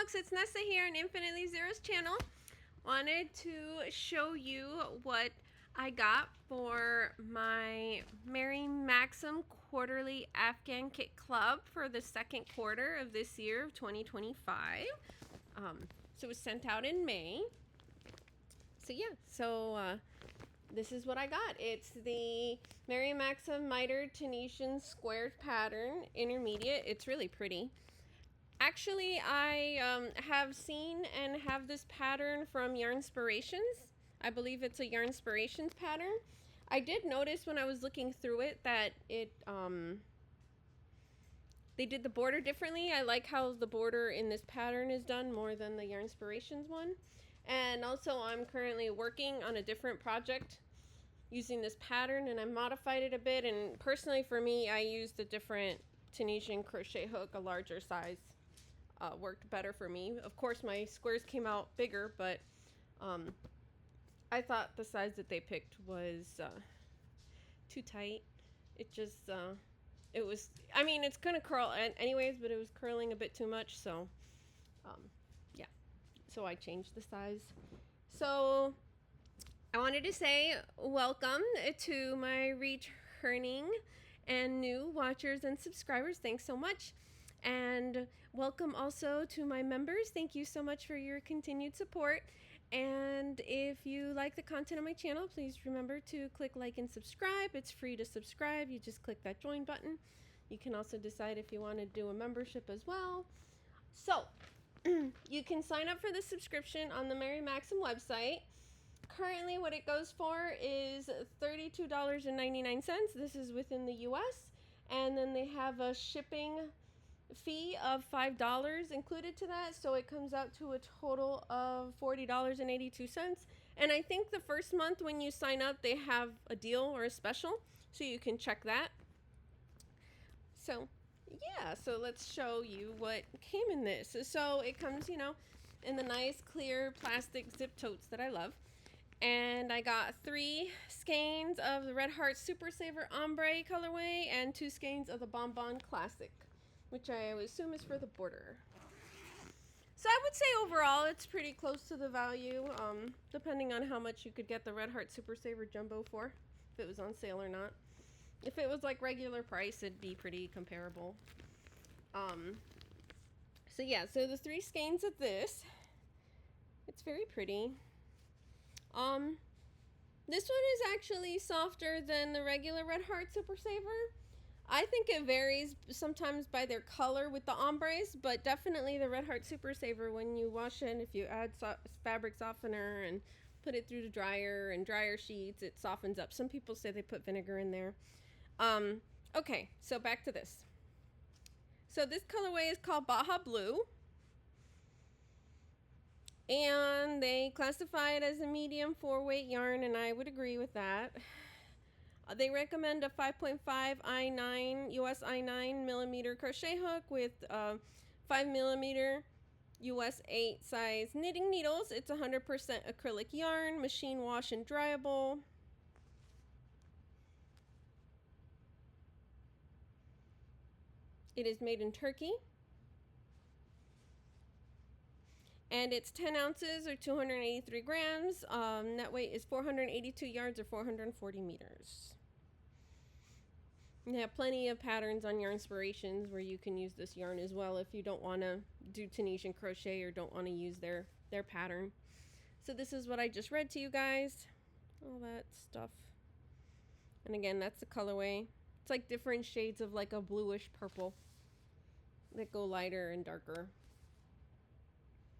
folks, it's Nessa here on Infinitely Zero's channel. Wanted to show you what I got for my Maxim quarterly Afghan kit club for the second quarter of this year of 2025. So it was sent out in May. This is what I got. It's the Maxim mitered Tunisian squared pattern intermediate. It's really pretty. Actually, I have seen and have this pattern from Yarnspirations. I believe it's a Yarnspirations pattern. I did notice when I was looking through it that they did the border differently. I like how the border in this pattern is done more than the Yarnspirations one. And also I'm currently working on a different project using this pattern, and I modified it a bit, and personally for me I used a different Tunisian crochet hook, a larger size. Worked better for me. Of course my squares came out bigger, but I thought the size that they picked was too tight. It just it was, I mean, it's gonna curl anyways, but it was curling a bit too much, so yeah, so I changed the size. So I wanted to say welcome to my returning and new watchers and subscribers. Thanks so much. And welcome also to my members. Thank you so much for your continued support. And if you like the content on my channel, please remember to click like and subscribe. It's free to subscribe. You just click that join button. You can also decide if you want to do a membership as well. So you can sign up for the subscription on the Maxim website. Currently what it goes for is $32.99. This is within the US. And then they have a shipping fee of $5 included to that, so it comes out to a total of $40.82. And I think the first month when you sign up they have a deal or a special, so you can check that. So yeah, so let's show you what came in this. So it comes, you know, in the nice clear plastic zip totes that I love. And I got 3 skeins of the Red Heart Super Saver Ombre colorway and 2 skeins of the Bonbon Classic, which I assume is for the border. So I would say overall it's pretty close to the value, depending on how much you could get the Red Heart Super Saver Jumbo for, if it was on sale or not. If it was like regular price, it'd be pretty comparable. So yeah, so the 3 skeins of this, it's very pretty. This one is actually softer than the regular Red Heart Super Saver. I think it varies sometimes by their color with the ombres, but definitely the Red Heart Super Saver, when you wash it, if you add fabric softener and put it through the dryer and dryer sheets, it softens up. Some people say they put vinegar in there. Okay, so back to this. So this colorway is called Baja Blue, and they classify it as a medium 4-weight yarn, and I would agree with that. They recommend a 5.5 I9 US I9 millimeter crochet hook with 5 millimeter US 8 size knitting needles. It's 100% acrylic yarn, machine wash and dryable. It is made in Turkey. And it's 10 ounces or 283 grams. Net weight is 482 yards or 440 meters. They have plenty of patterns on Yarnspirations where you can use this yarn as well if you don't want to do Tunisian crochet or don't want to use their pattern. So this is what I just read to you guys. All that stuff. And again, that's the colorway. It's like different shades of like a bluish purple that go lighter and darker.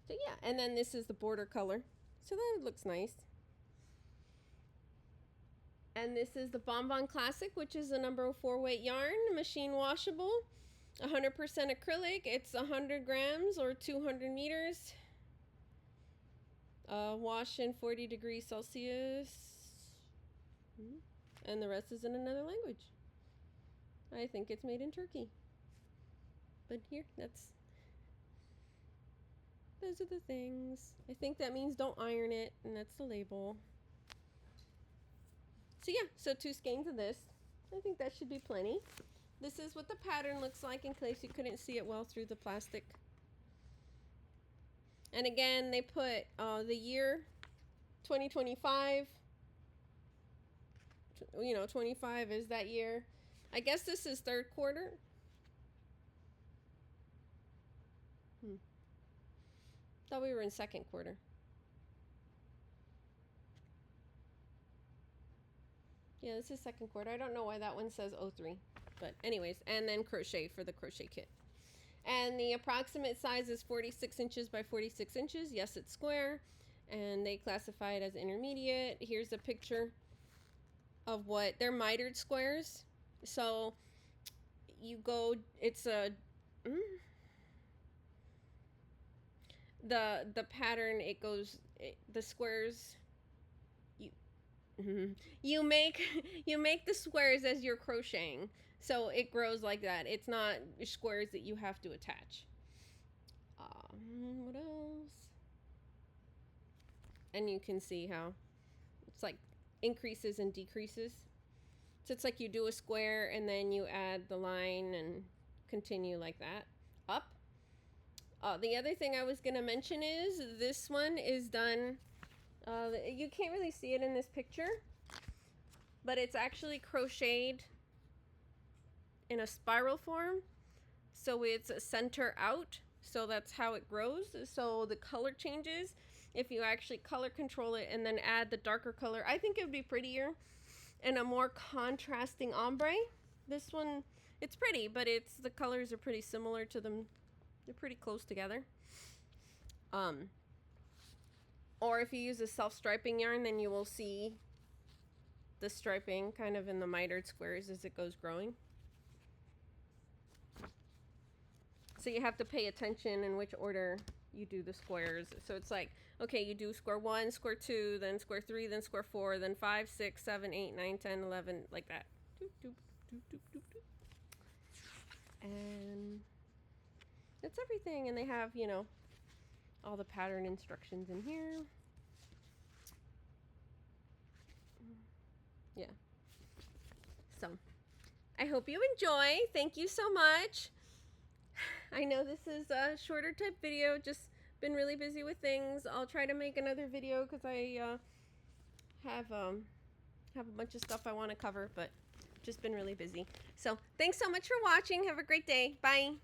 So yeah, and then this is the border color. So that looks nice. And this is the Bonbon Classic, which is a number 4-weight yarn, machine washable, 100% acrylic. It's 100 grams or 200 meters. Wash in 40 degrees Celsius. And the rest is in another language. I think it's made in Turkey. But here, those are the things. I think that means don't iron it, and that's the label. So yeah, so 2 skeins of this. I think that should be plenty. This is what the pattern looks like in case you couldn't see it well through the plastic. And again, they put the year 2025. You know, 25 is that year. I guess this is third quarter. Thought we were in second quarter. Yeah, this is second quarter. I don't know why that one says 03. But anyways, and then crochet for the crochet kit. And the approximate size is 46 inches by 46 inches. Yes, it's square. And they classify it as intermediate. Here's a picture of what they're mitered squares. So you go, it's a the pattern, it goes, the squares, you make the squares as you're crocheting, so it grows like that. It's not squares that you have to attach. What else? And you can see how it's like increases and decreases. So it's like you do a square and then you add the line and continue like that up. The other thing I was gonna mention is this one is done, you can't really see it in this picture, but it's actually crocheted in a spiral form. So it's a center out, so that's how it grows. So the color changes if you actually color control it and then add the darker color. I think it would be prettier and a more contrasting ombre. This one, it's pretty, but the colors are pretty similar to them. They're pretty close together. Or if you use a self-striping yarn, then you will see the striping kind of in the mitered squares as it goes growing. So you have to pay attention in which order you do the squares. So it's like, okay, you do square 1, square 2, then square 3, then square 4, then 5, 6, 7, 8, 9, 10, 11, like that. And that's everything. And they have, you know, all the pattern instructions in here. Yeah. So I hope you enjoy. Thank you so much. I know this is a shorter type video, just been really busy with things. I'll try to make another video because I have a bunch of stuff I want to cover, but just been really busy. So thanks so much for watching. Have a great day. Bye.